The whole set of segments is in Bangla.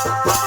Thank you.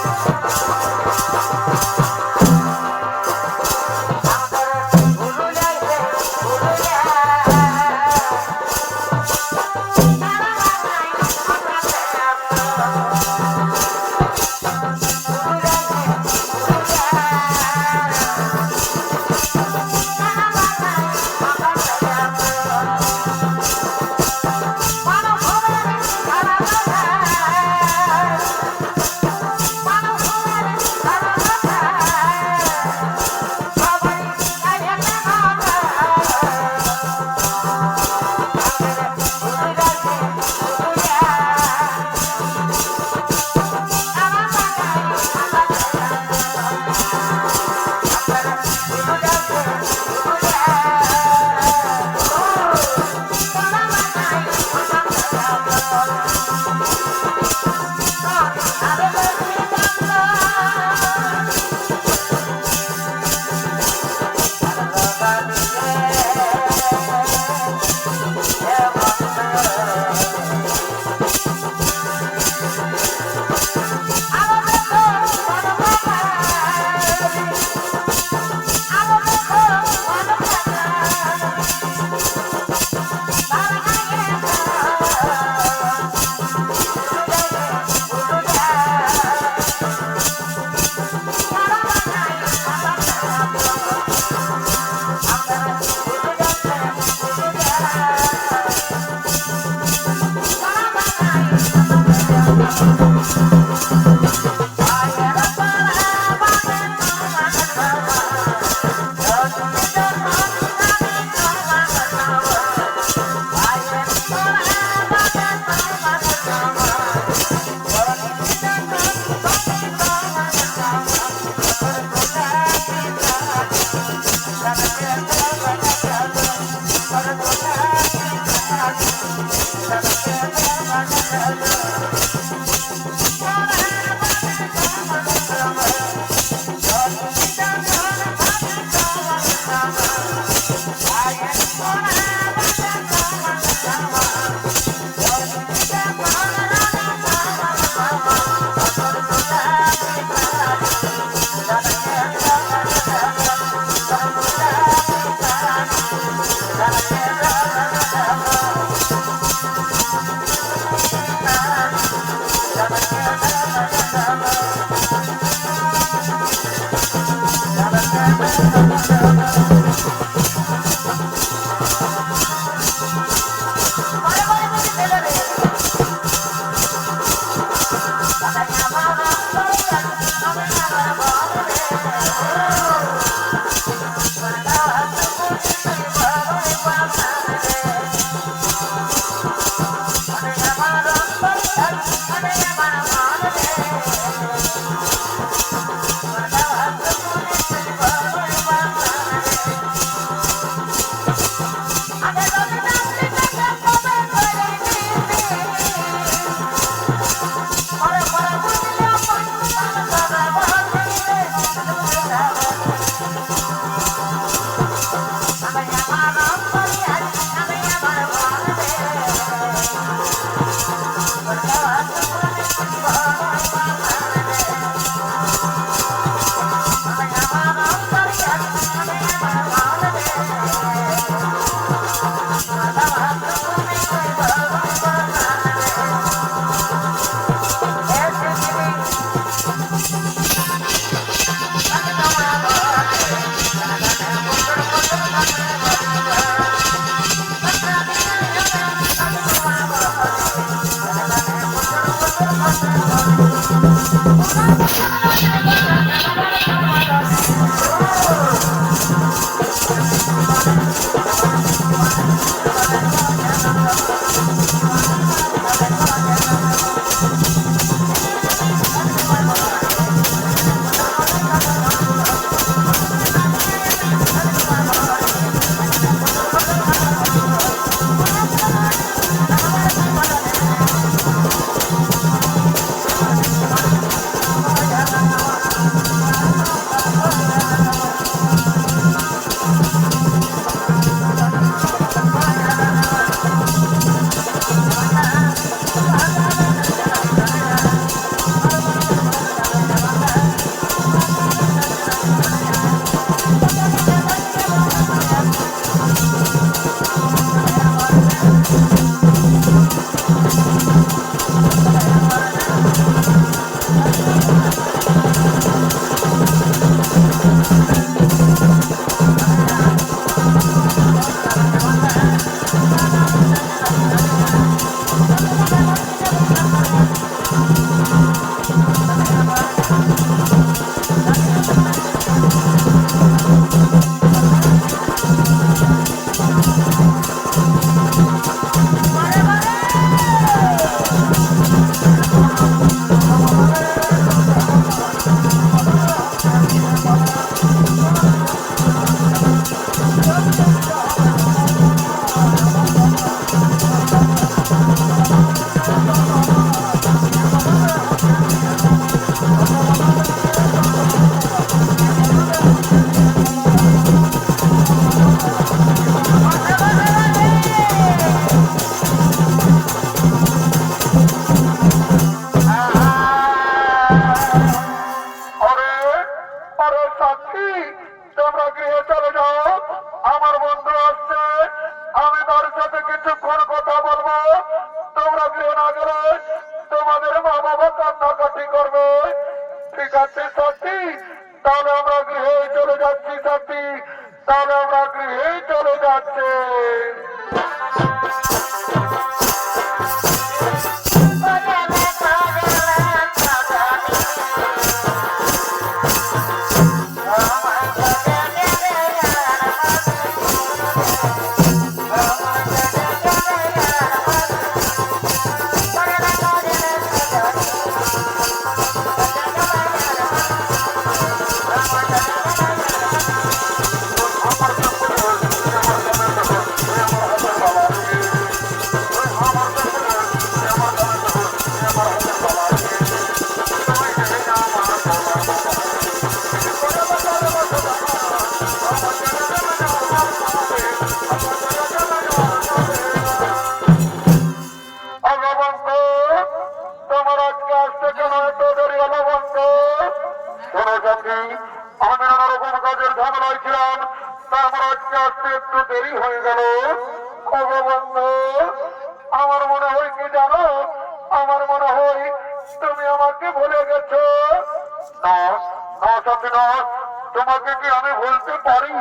তোমাকে কি আমি বলতে পারি?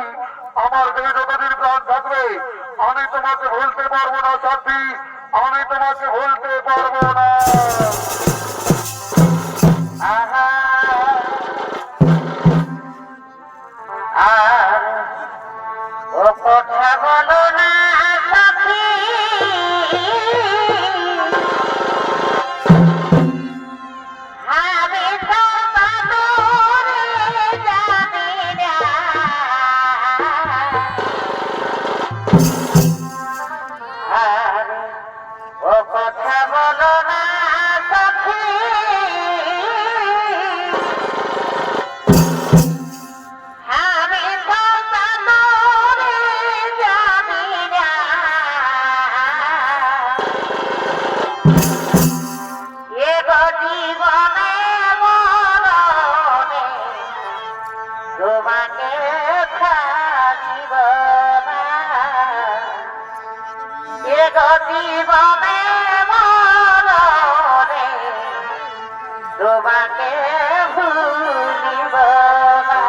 আমার দেহে যতদিন প্রাণ থাকবে আমি তোমাকে বলতে পারবো না সাথী, আমি তোমাকে বলতে পারবো না। আর ও কথা বলো না সাথী, আমি তো বাদরে জানি না। আর ও কথা বলো না সাথী, তোমাকে ছাড়িব না, এ জীবনে মরণে তোমাকে ভুলিব না।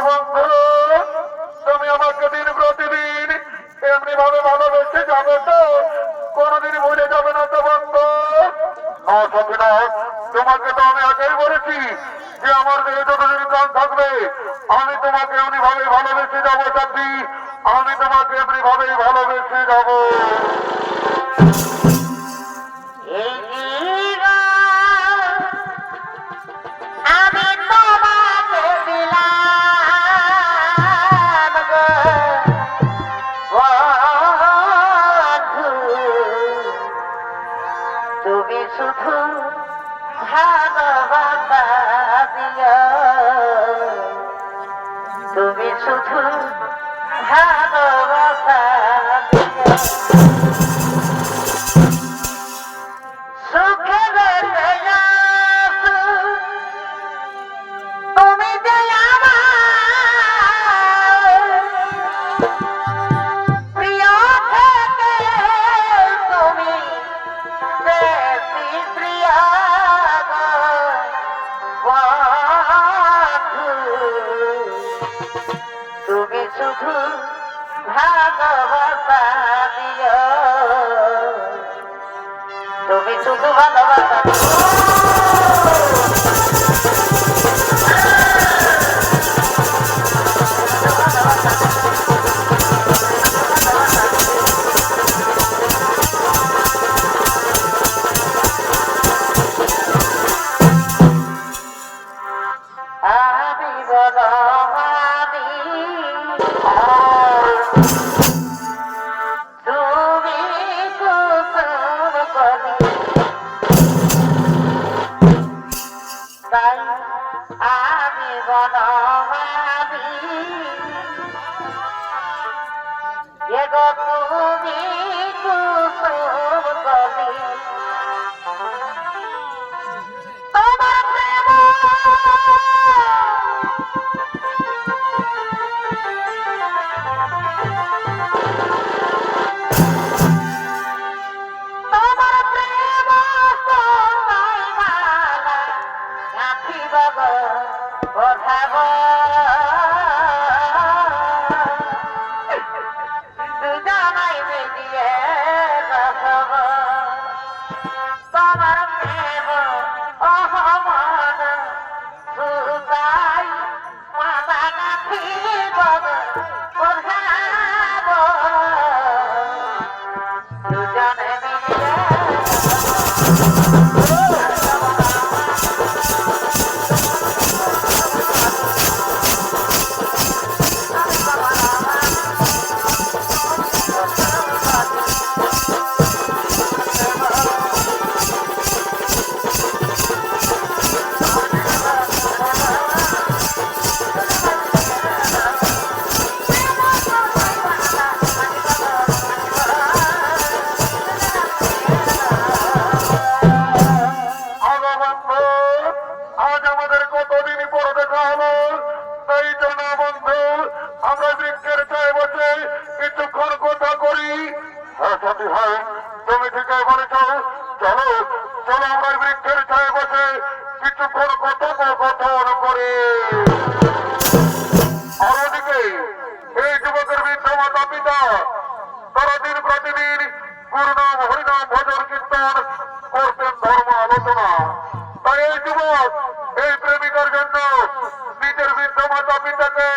বন্ধু, তুমি আমাকে দিন প্রতিদিন এমনি ভাবে ভালোবেসে যাবে তো? কোনদিন ভুলে যাবে না তো বন্ধু? না সাথী না, তোমাকে তো আমি আগেই বলেছি যে আমার দেহে যতদিন প্রাণ থাকবে আমি তোমাকে এমনি ভাবে ভালোবেসে যাবো সাথী, আমি তোমাকে এমনি ভাবেই ভালোবেসে যাবো। আমি তোমাকে দিলাম গো বন্ধু, তুমি শুধু ভালোবাসা দিও, তুমি শুধু ভালোবাসা দিও। সুখে বেঁচে যাও তুমি যে আমার প্রিয় থেকে তুমি বেশি প্রিয়। শুধু ভালোবাসা আমি বলো আমি তুমি কুসুম করি তাই আমি বলো আমি এগো তুমি কুসুম করি তোমার প্রেম তোমার প্রেম সবাই মালা গাঁথিব গো ওঠাব দুজনাই মিলিয়ে বসব তোমার প্রেম অহমন সুতাই মালা গাঁথিব গো ওঠাব দুজনে মিলিয়ে আগো বন্ধু, আজ আমাদের কতদিন পরে দেখা হলো, তাই জন্য বন্ধু আমরা বৃক্ষের ছায় বসে কিছুক্ষণ কথা করি। হ্যাঁ সাথী, হ্যাঁ তুমি ঠিকই বলেছ। চলো চলো আমরা বৃক্ষের ছায় বসে কিছুক্ষণ কথোপকথন করি। আর ওদিকে এই যুবকের বৃদ্ধ মাতা পিতা তারা দিন প্রতিদিন গুরুনাম হরিনাম ভজন কীর্তন করতেন, ধর্ম আলোচনা। তাই এই যুবক এই প্রেমিকার জন্য নিজের বৃদ্ধ মাতা পিতাকে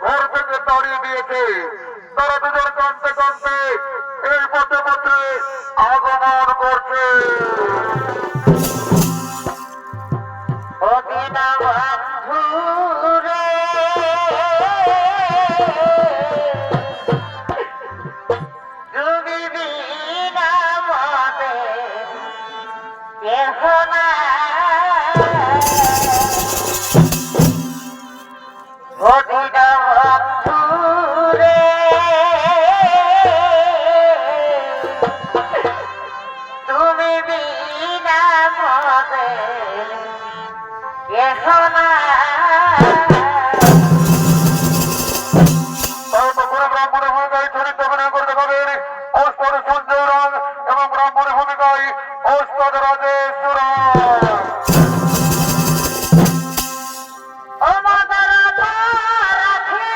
ঘর থেকে তাড়িয়ে দিয়েছে। তারা দুজন কাঁদতে কাঁদতে এই পথে পথে আগমন করছে। অদিনা বন্ধুরে তুমি বিনা মনে কেহ না অদিনা বন্ধুরে তুমি বিনা মনে কেহ না তারপরে ব্রাহ্মণের ভূমিকায় চরিত্র অভিনয় করে দেখাবেন ওস্তাদ সঞ্জয় রাং এবং ব্রাহ্মণের ভূমিকায় ওস্তাদ রাজেশ্বর রাং। ও মাতার রাখি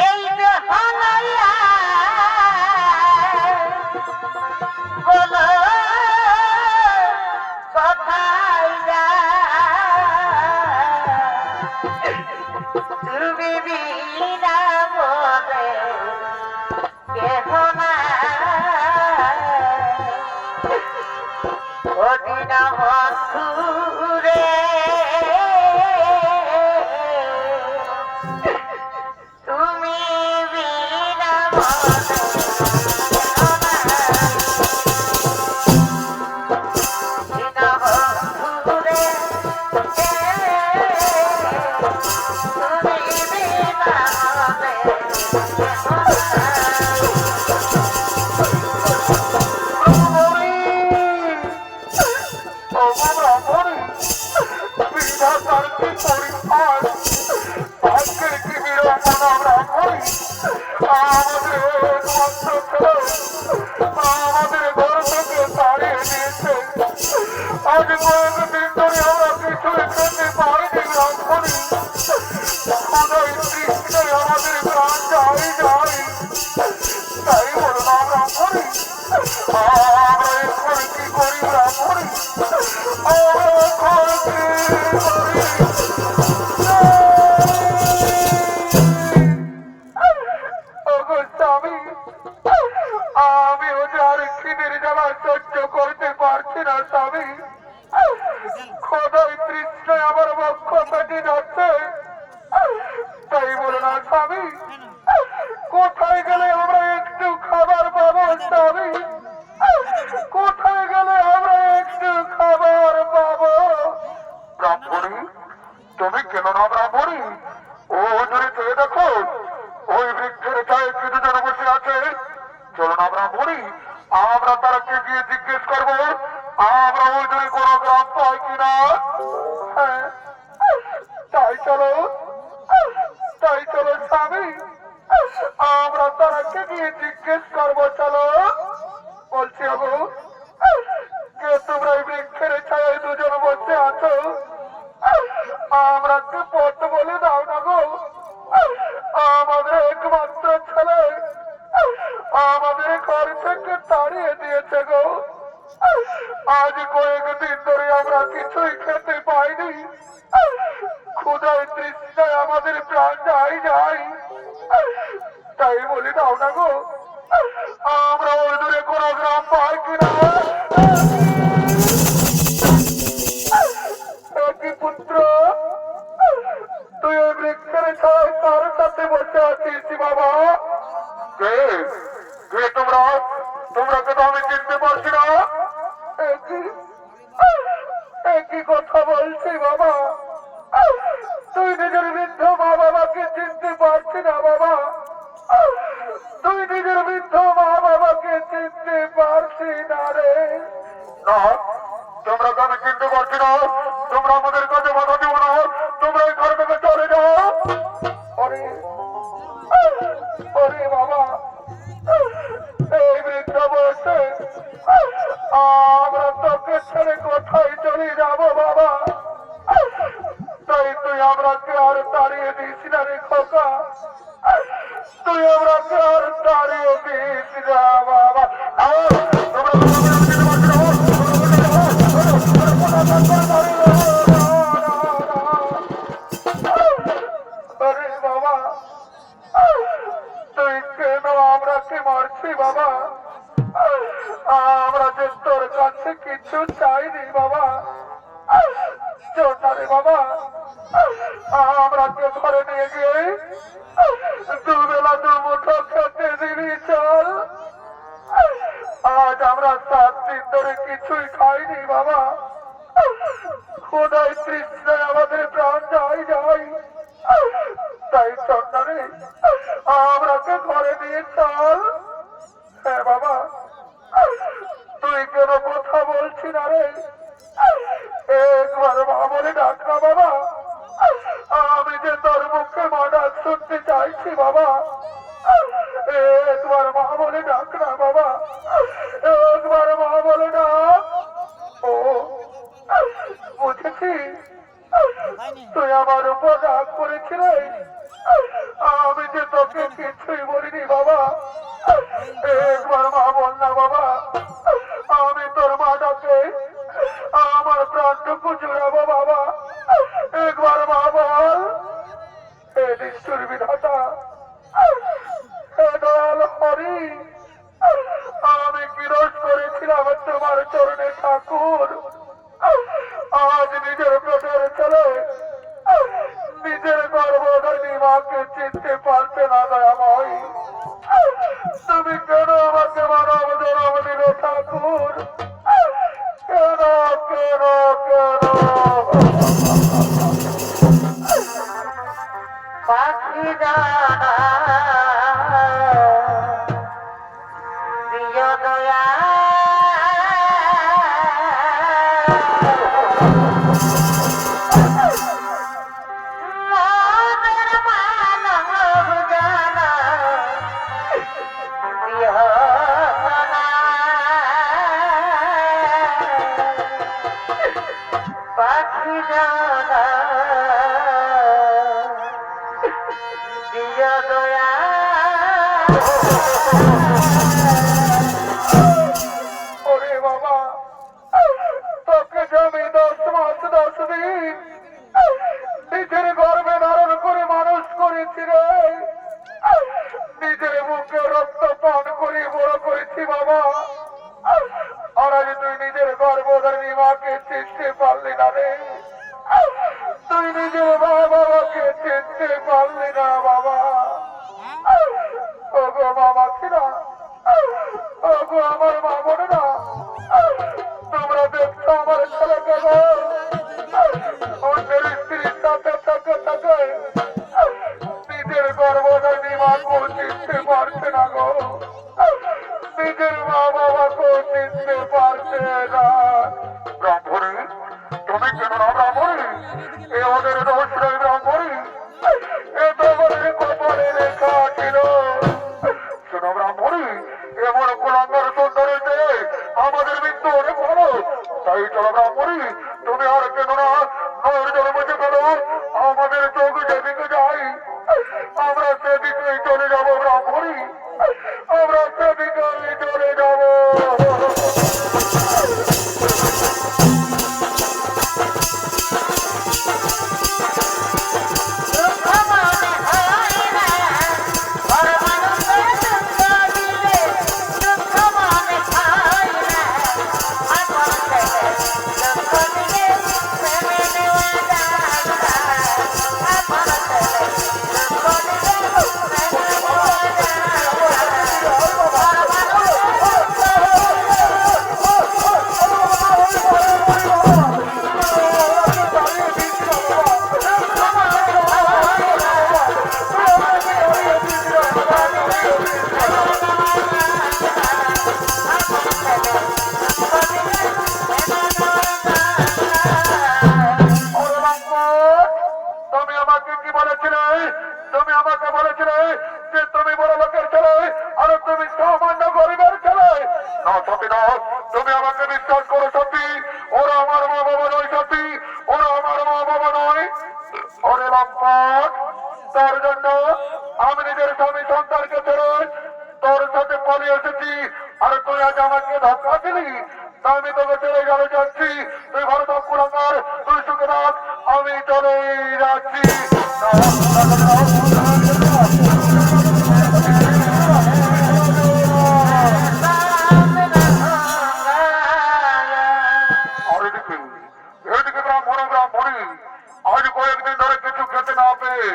এই যে হলাইয়া বলো খিদের জ্বালা সহ্য করতে পারছি না স্বামী। খোদাই তৃষ্ণায় আমার বক্ষ ফেটে যাচ্ছে। তাই বলে না স্বামী, কোথায় গেলে আমরা একটু খাবার পাবো স্বামী? কোথায় গেলে আমরা একটু খাবার পাবো? ব্রাহ্মণী, তুমি কেন না ব্রাহ্মণী? ও দূরে চেয়ে দেখো, ওই বৃক্ষের ছায় কি দুজন বসে আছে। চলো না ব্রাহ্মণী, আমরা তারাকে গিয়ে জিজ্ঞেস করবো আমরা ওই দূরে কোনো গ্রাম পাই কিনা। হ্যাঁ, তাই চলো, তাই চলো স্বামী, আমরা তারাকে গিয়ে জিজ্ঞেস করবো। চলো। বলছি গো, কে তোমরা এই বৃক্ষের ছায় দুজন বসে আছো? আমরা কি পথ বলে দাও না গো? আমাদের একমাত্র ছেলে আমাদের ঘর থেকে তাড়িয়ে দিয়েছে গো। আজ কয়েকদিন ধরে আমরা কিছুই খেতে পাইনি। ক্ষুধায় তৃষ্ণায় আমাদের প্রাণ যায় যায়। তাই বলি দাও না গো, আমরা ওই দূরে কোনো গ্রাম পাই কিনা। কি পুত্র, তুই ওই বৃক্ষের ছায় কার সাথে বসে আছিস বাবা? কে কে তোমরা? তোমরা কে তো আমি চিনতে পারছি না। একই কথা বলছি বাবা, তুই নিজের বৃদ্ধ মা বাবাকে চিনতে পারছি না বাবা। তুই নিজের বৃদ্ধ মা বাবাকে চিনতে পারছি না রে। না, তোমরা তো আমি চিনতে পারছি না। তোমরা আমাদের কাছে বাধা দিও না, তোমরা এই ঘর থেকে চলে যাও। ওরে ওরে বাবা, এই বৃদ্ধ বয়সে আমরা তোকে ছেড়ে কোথায় চলে যাব বাবা? তাই তুই আমরাকে আর তাড়িয়ে দিস না রে খোকা, তুই আমরাকে আর তাড়িয়ে দিস না বাবা। আরে বাবা, তুই কেন আমরাকে মারছি বাবা? আমরা যে তোর কাছে কিছু চাইনি বাবা। চোটারে বাবা, আমরাকে ঘরে নিয়ে গিয়ে দুবেলা দুমুঠো খেতে দিবি চল। আজ আমরা 7 দিন ধরে কিছুই খাইনি বাবা। খোদাই তৃষ্ণায় আমাদের প্রাণ যাই যাই। তাই চন্দারে আমরাকে ঘরে নিয়ে চল। হ্যাঁ বাবা, তুই কেন কথা বলছি না রে? একবার মা বলে ডাক না বাবা। আমি যে তোর মুখে মা ডাক শুনতে চাইছি বাবা। একবার মা বলে ডাক না বাবা, একবার মা বলে ডাক। ও বুঝেছি, তুই আমার উপর রাগ করেছিলে। আমি যে তোকে কিছুই বলিনি বাবা। একবার মা বল না বাবা, আমি তোর মা ডাকে আমার প্রাণটুকু জুড়াবো বাবা। একবার মা বল। হে নিষ্ঠুর বিধাতা, হে দয়াল হরি, আমি কি দোষ করেছিলাম তোমার চরণে ঠাকুর? আজ নিজের পেটের ছেলে নিজের গর্ভধারিণী মাকে চিনতে পারছে না দয়াময়। তুমি কেন আমাকে মানব জনম দিলে ঠাকুর? কেন কেন কেন? পাখি জানা প্রিয় দয়া মনের মানব জানা প্রিয় জানা পাখি জানা প্রিয় দয়া। ওরে বাবা, তোকে যে আমি 10 মাস 10 দিন নিজের গর্ভে ধারণ করে মানুষ করেছি রে। নিজের মুখে রক্ত পান করে বড় করেছি বাবা। ব্রাহ্মণী, তুমি কেন না ব্রাহ্মণী? এ ওদের দোষ নয় ব্রাহ্মণী, এ তো আমাদের কপালে লেখা ছিল। শোনো ব্রাহ্মণী, এমন কুলাঙ্গার সুন্দরী পেয়ে আমাদের মৃত্যু অনেক ভালো। তাই চলো ব্রাহ্মণী, তুমি আর কেন না নয়ের জলে বুঝে ফেলো, আমাদের চোখ যেদিকে যাই আমরা সেদিকেই চলে যাবো ব্রাহ্মণী, আমরা সেদিকেই চলে যাবো। তুমি আমাকে কি বলেছিলে? তুমি আমাকে বলেছিলে যে তুমি বড় লোকের ছেলে আর তুমি সামান্য গরিবের ছেলে। না সত্যি না, তুমি আমাকে বিশ্বাস করো সত্যি, ওরা আমার মা বাবা নয় সত্যি, ওরা আমার মা বাবা নয়। ওরে লম্পট, তার জন্য আমি নিজের স্বামী সন্তানকে ছেড়ে তোর সাথে পালিয়ে এসেছি, আর তুই আজ আমাকে ধাক্কা দিলি। তা আমি তোকে ছেড়ে গেলে যাচ্ছি, তুই ভালো থাক কুলাঙ্গার, তুই সুখে থাক, আমি চলে যাচ্ছি। এদিকে ব্রাহ্মণী আজ কয়েকদিন ধরে কিছু খেতে না পেয়ে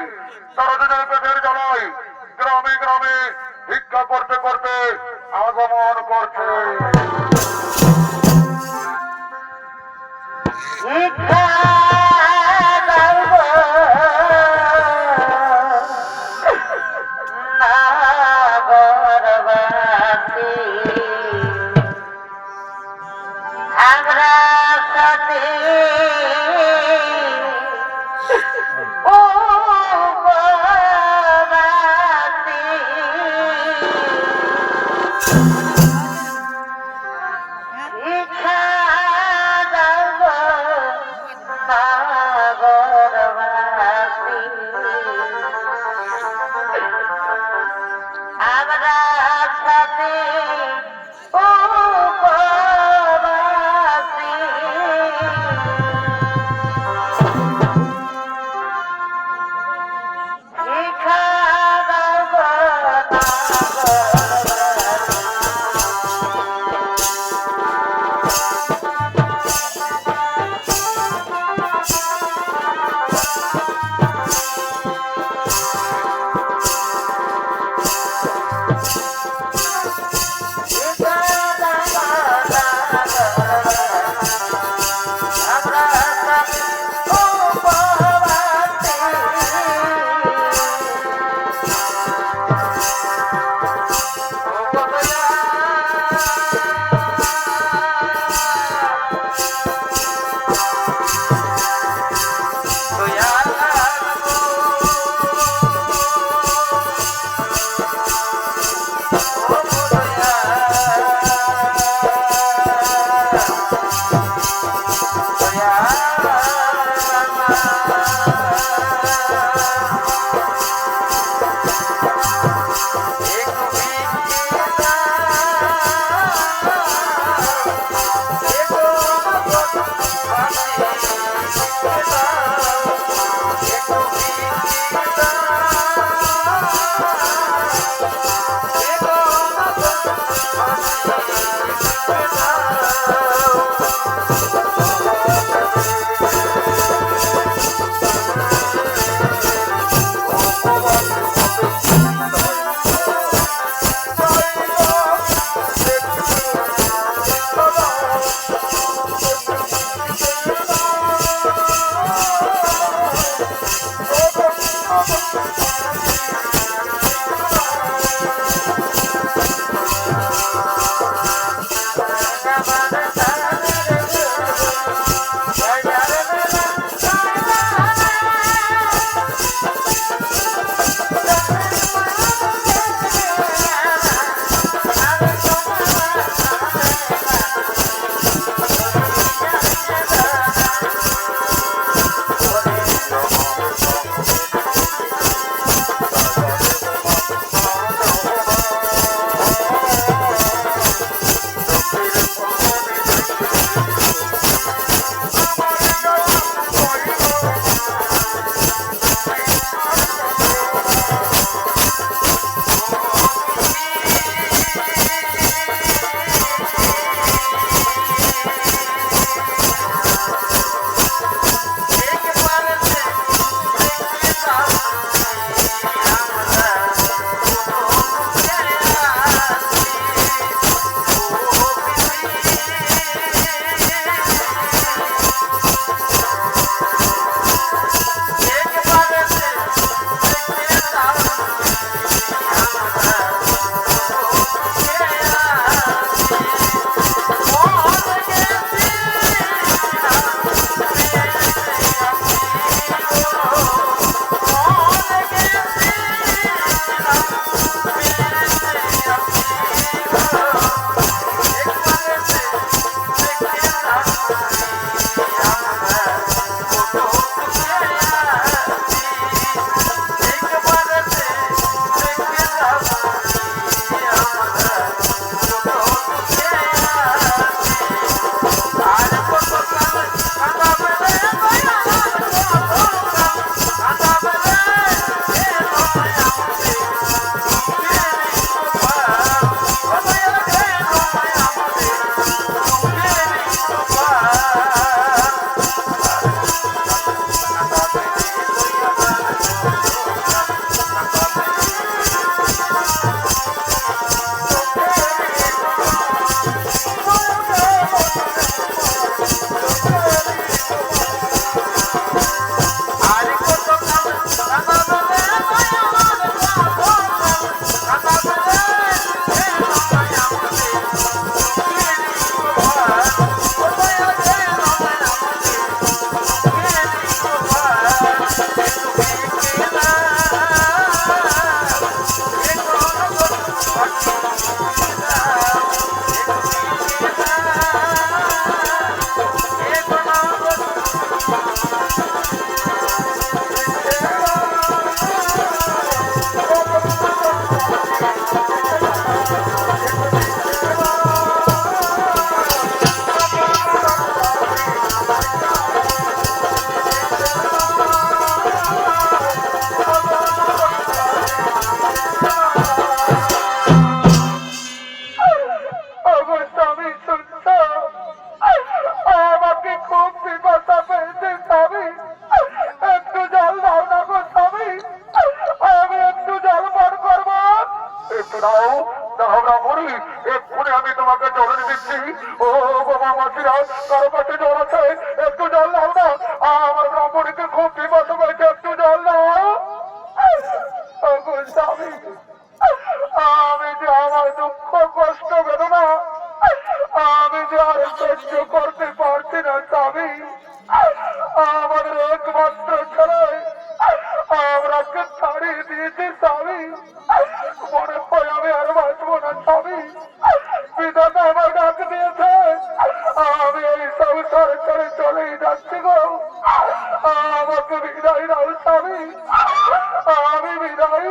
তারা দুজনে পেটের জ্বালায় গ্রামে গ্রামে ভিক্ষা করতে করতে আগমন করছে। Bye. ও বাবা মাসিরা কারো কাছে জল আছে একটু জল দাও না আমার ব্রাহ্মণীকে খুব বিপদ হয়েছে একটু জল দাও ওগো স্বামী আমি যে আমার দুঃখ কষ্ট বেদনা আমি যে আর সহ্য করতে পারছি না স্বামী আমাদের একমাত্র ছেলে আমরাকে ছাড়িয়ে দিয়েছি স্বামী মনে হয় আমি আর বাঁচবো না স্বামী বিধাতা আমার ডাক দিয়েছে আমি এই সংসার ছেড়ে চলেই যাচ্ছি গো আমাকে বিদায় দাও স্বামী আমি বিদায়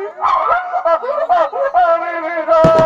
আমি বিদায়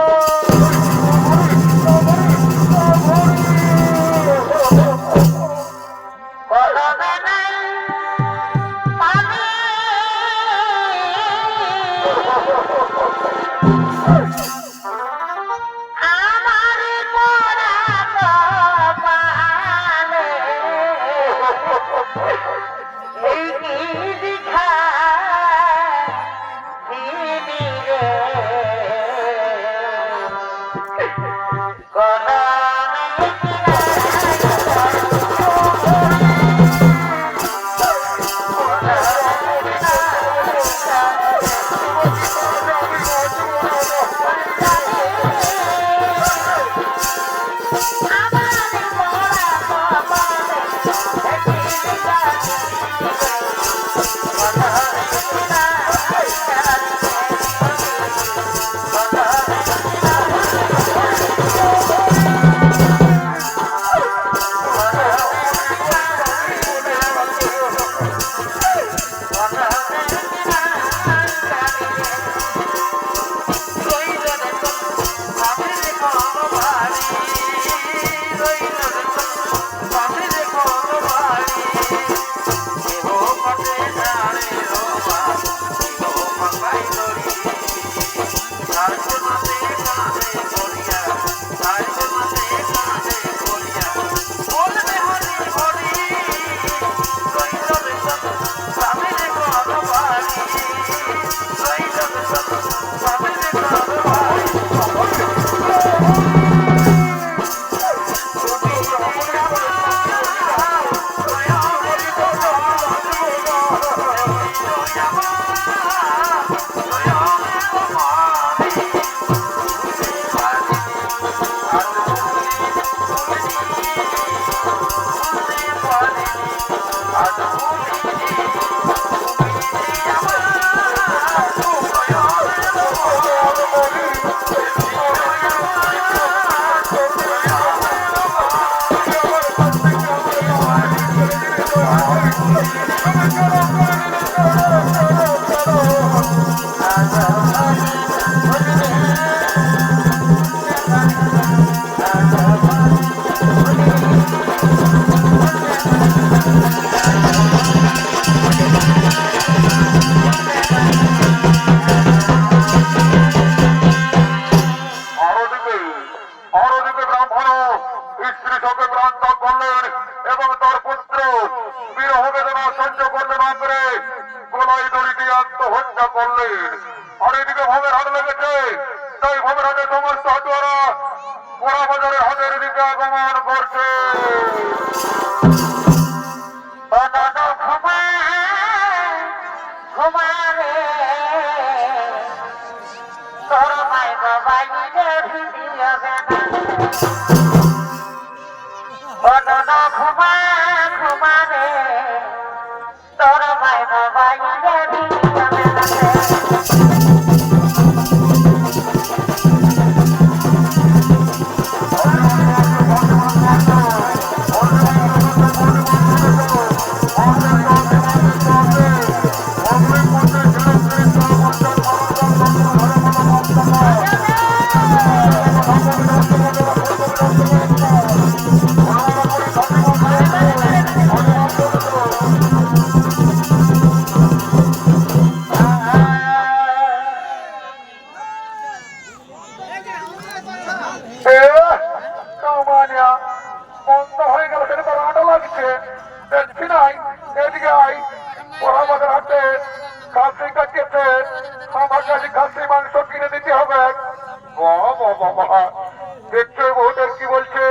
দেখছো বহুদের কি বলছে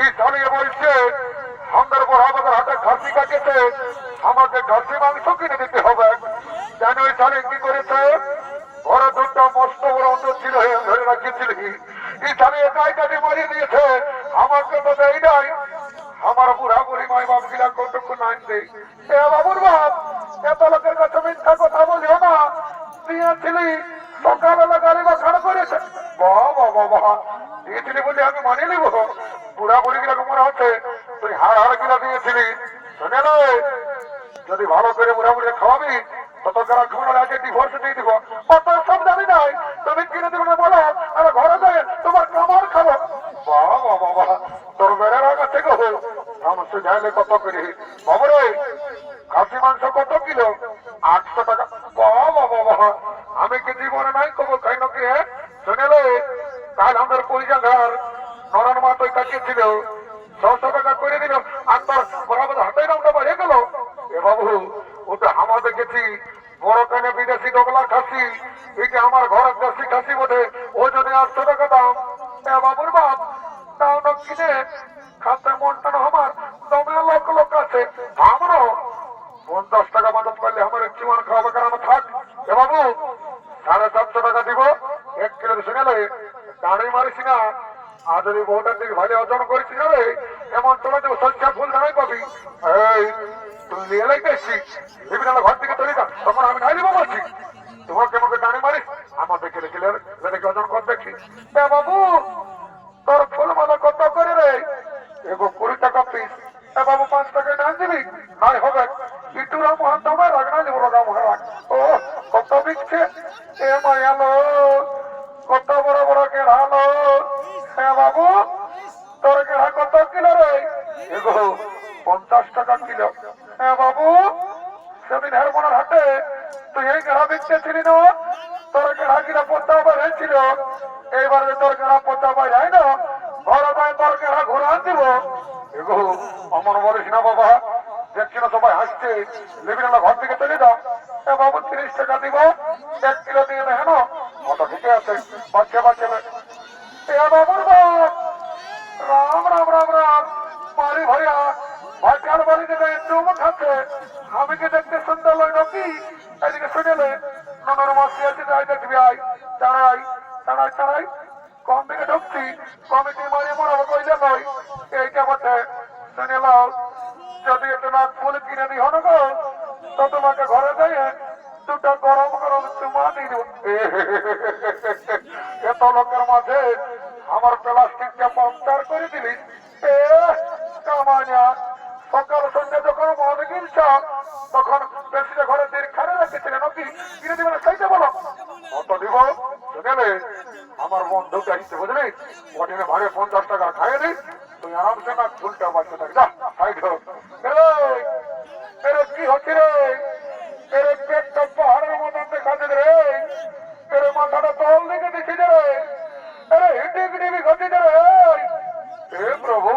এই চালিয়ে বলছে আমাদের বরাবর হাতে খাসি কাটিয়েছে, আমাকে খাসি মাংস কিনে দিতে হবে। জানো এই চালিয়ে কি করেছে? বড় দুটো মস্ত বড় অন্ত ছিল, ধরে রাখিয়েছিল। এই চালিয়ে একাই কাজে মারিয়ে দিয়েছে, আমাকে তো দেয় নাই। আমার বুড়া বুড়ি মাই বাপ গিলা কতক্ষণ আনবে। এ বাবুর বাপ, এত লোকের কাছে মিথ্যা কথা বলিও না। দিয়েছিলি সকালবেলা গাড়ি বা খাড়া করেছে। বাবা বাবা দিয়েছিলি বলে আমি মানিয়ে নিব? বুড়া বুড়ি গিলা মনে হচ্ছে তুই হাড় হাড় গিলা দিয়েছিলি। শুনে নে, যদি ভালো করে বুড়া বুড়ি খাওয়াবি তত যারা খাওয়ানোর আগে ডিভোর্স দিয়ে দিব। অত সব জানি নাই, তুমি কিনে দেবে না বলো, আর ঘরে যায় তোমার কামার খাবো। বাবা বাবা তোর বেড়ে রাগ আছে গো। মাংস ঝাইলে কত করে বাবরে? খাসি মাংস কত কিলো? 800 টাকা। বাবা বাবা আমি কি জীবনে নাই কবো খাই নাকি? শুনে লে, কাল আমাদের পরিজাঙ্গার নরন মা তো কাটিয়েছিল, 600 টাকা করে দিল। আর তোর বরাবর হাতে নামটা বেড়ে গেল। এ বাবু ওটা আমার দেখেছি বড় কানে বিদেশি ডগলা খাসি, এটা আমার ঘরের দেশি খাসি বটে। ও যদি 800 টাকা দাম। এ বাবুর বাপ তাও না কিনে খাতে মনটা না আমার দমে লোক লোক আছে। আমারও 50 টাকা মদত করলে আমার জীবন খাওয়াবে, কারণ থাক। এ বাবু 750 টাকা দিব 1 কিলো। শুনে লে, দাঁড়ি মারিস না। আর যদি বউটার দিকে ভালো অর্জন করেছি না রে, এমন চলে দেবো সজ্জা ফুল দাঁড়াই পাবি। এই তুই নিয়ে লাইতেছি বিভিন্ন ঘর থেকে তৈরি কর, তখন আমি নাই দিব বলছি। তোমাকে আমাকে দাঁড়ি মারিস, আমার দেখে রেখে অর্জন কর দেখি। বাবু তোর ফুল মালা কত করে রে? এগো 20 টাকা পিস। বাবু 5 টাকায় না দিবি? নাই হবে। ইটুরা মহান দামে রাখনা দিব রাগা মহারাজ। ও কত বিকছে এ মায়ালো, কত বড় বড় কেড়ালো। হ্যাঁ বাবু তোর কেড়া কত কিলো রে? এগো 50 টাকা কিলো। হ্যাঁ বাবু সেদিন হেরমোনার হাটে তুই এই কেড়া বিকতেছিলি না? তোর কেড়া কিনা পচা বেড়েছিল। এইবারে তোর কেড়া পচা বেড়ায় না, ঘরে যায় তোর কেড়া ঘুরান দিব। এগো আমার বলিস না বাবা, দেখছি না সবাই হাসছে। বিভিন্ন ঘর থেকে চলে যাও। এ বাবু 30 টাকা দিব, 1 কিলো দিয়ে না। হেন ওটা ঠিকই আছে, বাচ্চা বাচ্চা। এ বাবুর বাপ রাম রাম রাম রাম মারি ভাইয়া ভাইকার বাড়িতে চুমু খাচ্ছে। আমি কি দেখতে সুন্দর লয় নাকি? এদিকে শুনেলে ননর মাসি আছে, যাই দেখবি। আই চাড়াই চাড়াই চাড়াই কম দিকে ঢুকছি। কমিটি মারিয়ে মরাবো কইলে নয়। এইটা বটে। শুনে লাও, যদি একটু নাক ফুল কিনে দিই হন গো, তো তোমাকে ঘরে যাইয়ে 2টা গরম গরম চুমা দিয়ে দেব। এত লোকের মাঝে আমার প্লাস্টিকটা পাঞ্চার করে দিলি। এ কামানিয়া, সকাল সন্ধ্যা যখন মনে কিনছ তখন বেশি ঘরে দীর্ঘারে রেখেছিলেন নাকি? কিনে দিবে না সেইটা বলো। অত দিব শুনেলে আমার বন্ধুকে আসছে বুঝলি, ওখানে ভাড়ে 50 টাকা খাইয়ে দিই, তুই আরামসে না ফুলটা বাঁচতে থাক। যা সাইড হোক। কি হচ্ছে রে? এর পেটটা পাহাড়ের মতন দেখাচ্ছে রে। এর মাথাটা তল দিকে দিচ্ছি রে। अरे हिंदी भी घटी रे। हे प्रभु,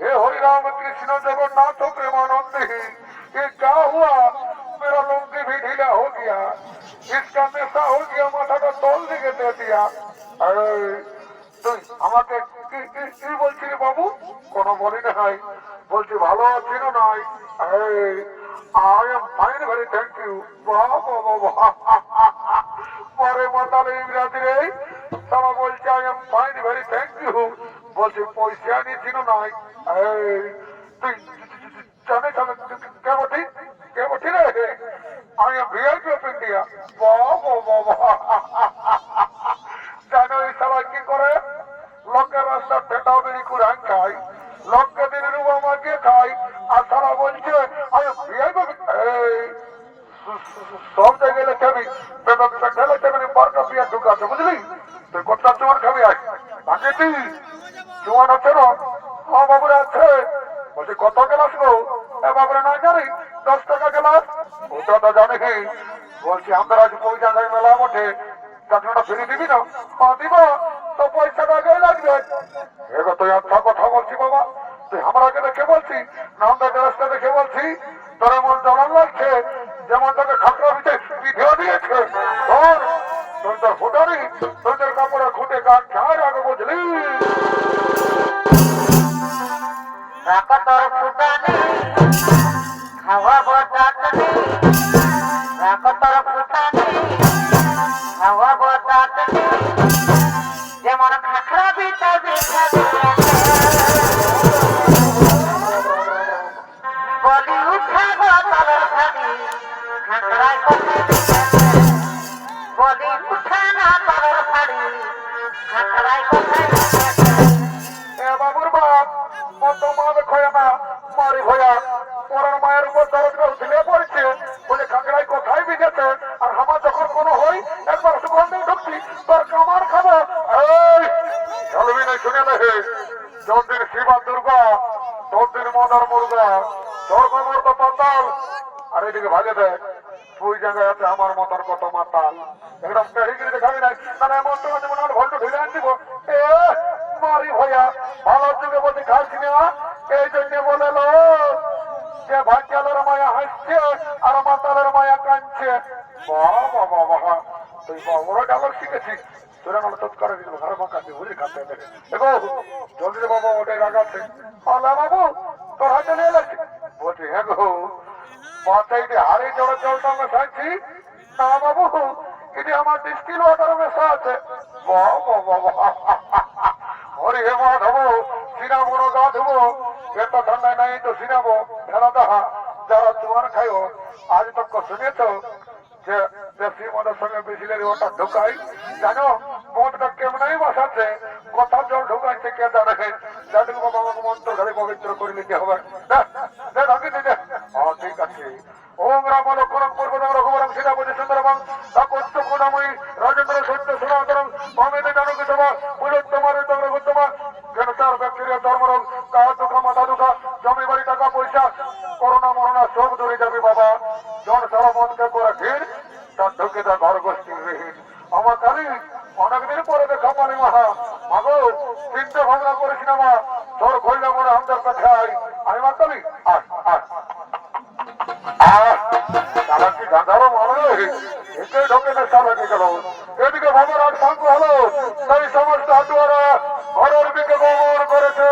हे हरि राम कृष्ण जगन्नाथ प्रेमानंद ही, ये क्या हुआ? मेरा लुंगी भी ढीला हो गया, इसका नशा हो गया, माथा का तोल दिखे दे दिया। अरे তুই আমাকে কি বলছিস বাবু? কোনো বলি নাই, বলছি ভালো আছি না নাই? I am fine, very thank you. পরে মাতালে ইংরাজি রে তারা বলছে I am fine, very thank you. বলছি পয়সা নিয়েছি না নাই? তুই জানিস কে বটি? কে বটি রে? I am VIP of India. জানো এই সবাই কি করে? লোকের রাস্তা ঠেটা বেড়ি করে খাই, লোককে দিনের রুবা মাগিয়ে খাই, আর তারা বলছে আমি ভিআইপি। সব জায়গায় লেখাবি লেখাবি বারটা বিয়া ঢুকাচ্ছে বুঝলি? তুই কতটা চুয়ান খাবি? আস তাকে তুই চুয়ান আছে না? হ্যাঁ বাবুরা আছে। বলছি কত গ্লাস গো? বাবুরা নাই জানি 10 টাকা গ্লাস। ওটা তো জানি। বলছি আমরা আজ পয়সা যাই মেলা বটে, চাকরিটা ফিরে দিবি না? হ্যাঁ দিব, তো পয়সাটা আগে লাগবে। এগো তুই আচ্ছা কথা বলছি বাবা, তুই আমাকে দেখে বলছি না আমাদের ড্রেসটা দেখে বলছি তোর এমন জ্বলন লাগছে যেমন তোকে খাকড়া ভিতরে পিঠেও দিয়েছে। তোর ফুটারি তোদের কাপড়ে খুঁটে গান ছাড় আগে বুঝলি। রাখো তোর ফুটানি খাওয়াবো চাটনি রাখো তোর ফুটানি খাওয়াবো চাটনি যেমন খাখরা পিঠা পিঠা বলি উঠাবো তলের খানি খাখরায় কোথায় বলি উঠে না তলের খানি খাখরায় কোথায় এ বাবুর বাপ মত মাবে খয়া না মারি ভয়া পরের মায়ের উপর দরদ ঝুলে পড়ছে বলে কাকড়াই কোথায় বিজেছে আর আমার যখন কোনো হই একবার সুগন্ধে ঢুকছি তোর কামার খাবো এই চলবি না শুনে হে যতদিন শিবা দুর্গা ততদিন মদার মুর্গা তোর কমর তো পাতাল আর এদিকে ভাগে দেখ তুই জায়গায় আছে আমার মতার কত মাতাল একদম পেড়িগিরি দেখাবি নাই তাহলে এমন তোমার যেমন আর ঘন্টা ঢুলে আনছিব এ মারি ভয়া ভালো যুগে বলতে খাচ্ছি না এই জন্য বলে লো যে ভাগ্যালের মায়া হাসছে আর মাতালের মায়া কাঁদছে বাবা বাবা তুই বড় ডায়লগ শিখেছিস তোরা নাহলে তো করে দিল ঘরে মাকা দিয়ে বুঝলি খাতে দেখো জলদি রে বাবা ওটাই রাগাচ্ছে আলা বাবু তোর হাতে নিয়ে লাগছে বলছি হ্যাঁ গো বাচ্চাইটি হাড়ি জোড়া জলটা মেশাচ্ছি না বাবু এটি আমার ডিস্টিল ওয়াটার মেশা আছে হরি হে মা ধবো সিনা বড় গা ধুবো এত ঠান্ডায় নাই তো সিনাবো ফেলা দাহা যারা জোয়ার খাইও আজ তক শুনেছ যে দেশি মদের সঙ্গে বেশিলের ওটা ঢুকাই জানো মদটা কেমনই বসাচ্ছে কথা জল ঢুকাইছে কে জানে যাটুকু বাবা আমাকে মন্ত্র ধরে পবিত্র করে নিতে হবে ঢাকি দিতে ঠিক আছে ওম রাম লক্ষণম পূর্বতম রঘুবরম সীতা বুঝে সুন্দরম তপস্য গুণময়ী রাজেন্দ্র সত্য সনাতনম মমেতে জানকী সভা পুরোত্তমারে রঘুত্তমা ক্যান্সার ব্যাকটেরিয়া ধর্মরোগ কাহা দুঃখা মাথা দুঃখা জমি বাড়ি টাকা পয়সা করোনা মরোনা সব ধরে যাবে বাবা জন সারা মনকে করে ভিড় তার ঢুকে তার ঘর গোষ্ঠীর বিহীন আমার কালী অনেকদিন পরে দেখা পানি মাহা মাগো চিন্তা ভাবনা করিস না মা তোর ঘরলে মনে আমাদের কাছে আমি মা কালী আস আস তারা কি গাঁধারো মারে একে ঢোকে না চালাকি গেল এদিকে ভাবার আর সঙ্গ হলো তাই সমস্ত হাটুয়ারা ঘরের দিকে গমন করেছে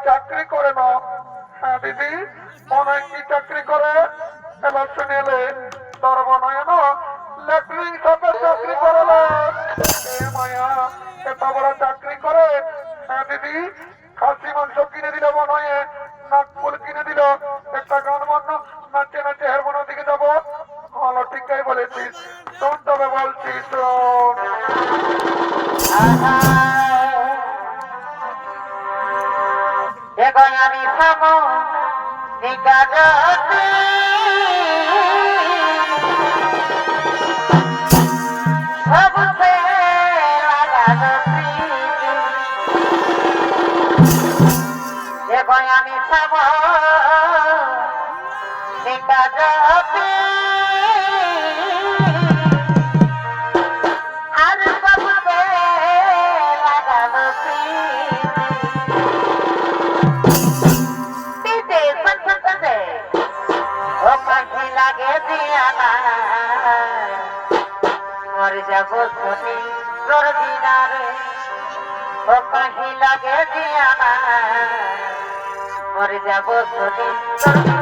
চাকরি করে না হ্যাঁ দিদি মনে কি চাকরি করে এবার শুনেলে তোর মনে না ল্যাট্রিন সাথে চাকরি করে মায়া এত বড় চাকরি করে হ্যাঁ দিদি খাসি মাংস কিনে দিল মনে হয় নাকফুল কিনে দিল একটা গান বান্য নাচে নাচে হের মনের দিকে যাবো ভালো ঠিকই বলেছিস শোন তবে বলছিস শোন আমি সামো নিকাজতে সবসে লাগানো প্রীতি দেখো আমি সামো নিকাজতে আর সবসে লাগানো লাগে দিয়া না মরে যাব শুনি তোর দিনারে ও কাহি লাগে দিয়া না মরে যাব শুনি তোর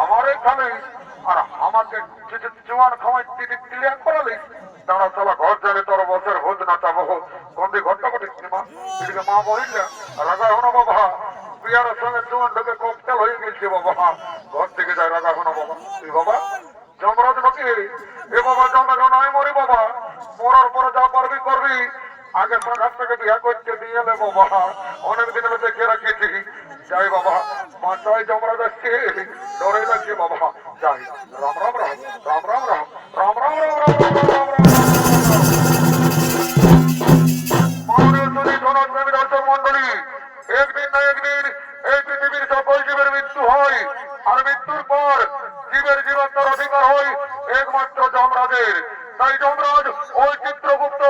আমার এখানে আর আমাকে কিছু জোয়ান খাওয়াই ক্লিয়ার করালি দাঁড়া চলা ঘর যাবে তোর বছর ভোজ না চাবো কন্দি ঘরটা ঘটে মা এদিকে মা বলিলে রাগা হনো বাবা বিয়ারের সঙ্গে জোয়ান ঢুকে ককটেল হয়ে গেছে বাবা ঘর থেকে যায় রাগা হনো বাবা তুই বাবা যমরাজ নাকি এ বাবা জমা নয় মরি বাবা মরার পরে যা পারবি করবি আগে সরকার থেকে বিয়া করতে দিয়ে এলে বাবা অনেকদিন আমি দেখে রাখিয়েছি যাই বাবা মাথায় জমরা যাচ্ছে ডরে যাচ্ছে বাবা যাই রাম রাম রাম রাম রাম রাম রাম রাম রাম রাম রাম রাম রাম মাননীয় সুধী জনপ্রেমী দর্শক মন্ডলী একদিন না একদিন এই পৃথিবীর সকল জীবের মৃত্যু হয় আর মৃত্যুর পর জীবের জীবনের অধিকার হয় একমাত্র যমরাজের তাই যমরাজ ওই চিত্রগুপ্ত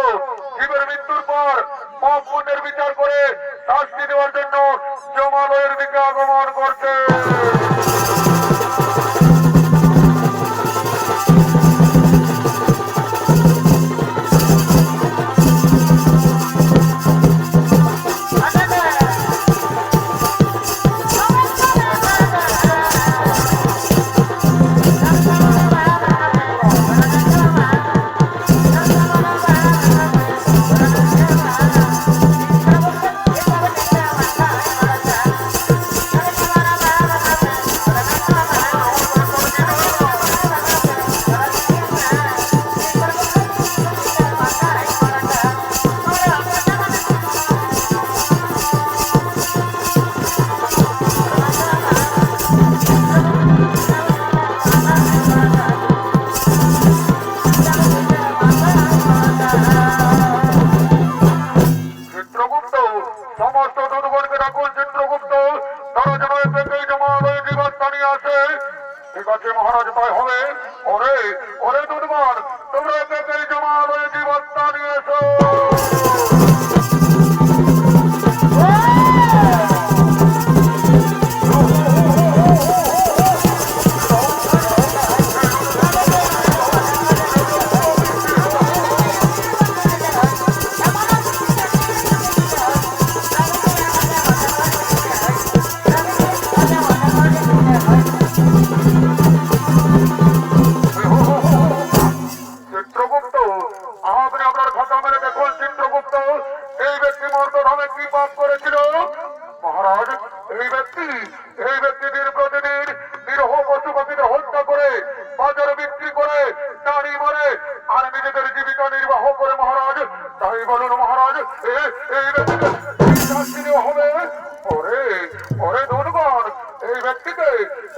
জীবের মৃত্যুর পর পাপ পুণ্যের বিচার করে শাস্তি দেওয়ার জন্য যমালয়ের দিকে আগমন করছে মহারাজ তাই হবে ওরে ওরে দুর্গণ তোমরা জমা হয়ে জীবত্তা নিয়েছো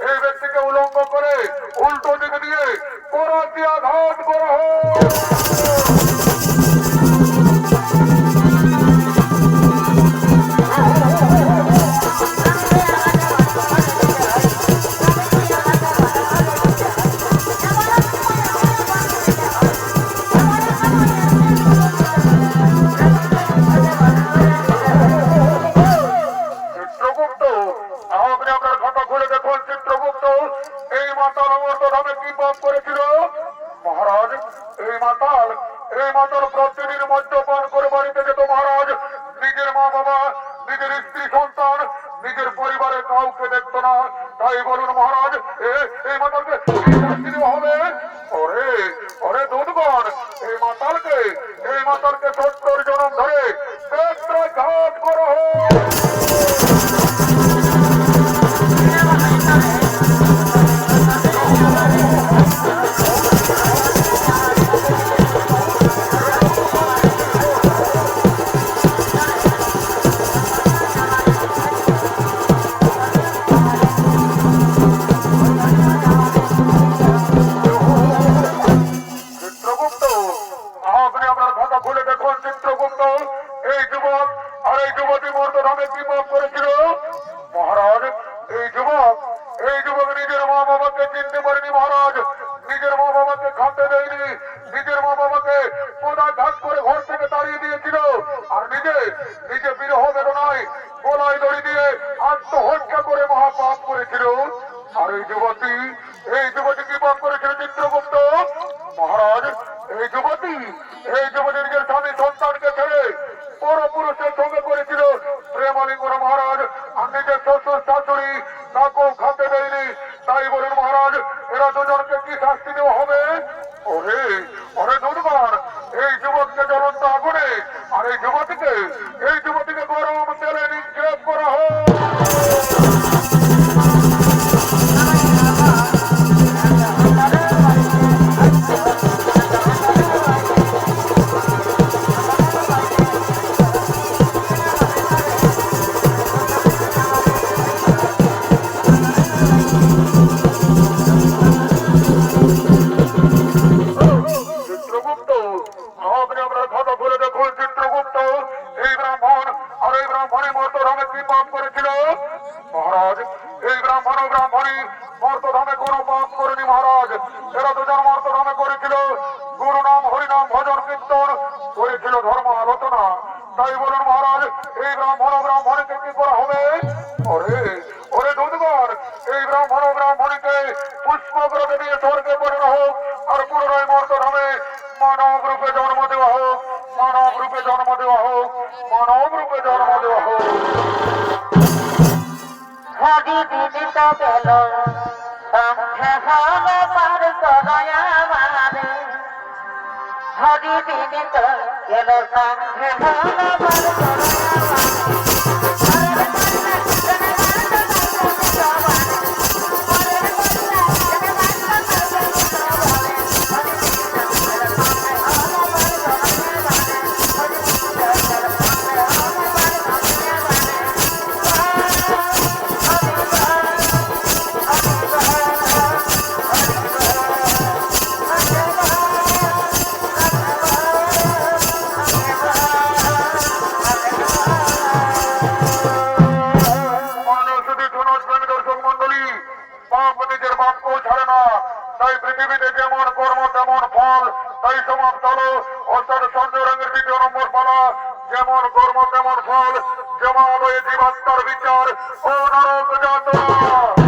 এই ব্যক্তিকে উলঙ্গ করে উল্টো দিকে দিয়ে পরাজয় আঘাত করা হোক মর্তধামে কি পাপ করেছিল মহারাজ? এই ব্রাহ্মণ ও ব্রাহ্মণী মর্তধামে কোনো পাপ করেনি মহারাজ। এরা দুজন মর্তধামে করেছিল গুরু নাম হরিনাম ভজন কীর্তন, করেছিল ধর্ম আলোচনা। তাই বলুন মহারাজ, এই ব্রাহ্মণ ও ব্রাহ্মণীকে কি করা হবে? ওরে ওরে দুধগণ, এই ব্রাহ্মণ ও ব্রাহ্মণীকে পুষ্পগ্রহে দিয়ে স্বর্গে পাঠানো হোক, আর পুনরায় মর্তধামে মানব রূপে জন্ম দেওয়া হোক, মানব রূপে জন্ম দেওয়া হোক, মানব রূপে জন্ম দেওয়া হোক। হরি বিদিত বেল সংখ্যা হল পার করয়া বারে হরি বিদিত বেল সংখ্যা হল পার করয়া তাই পৃথিবীতে যেমন কর্ম তেমন ফল। তাই সমাপ্ত হলো অর্থাৎ সঞ্জয় রঙের 2য় নম্বর পালা। যেমন কর্ম তেমন ফল, যেমন জীবাত্মার বিচার ও নরক যাতনা।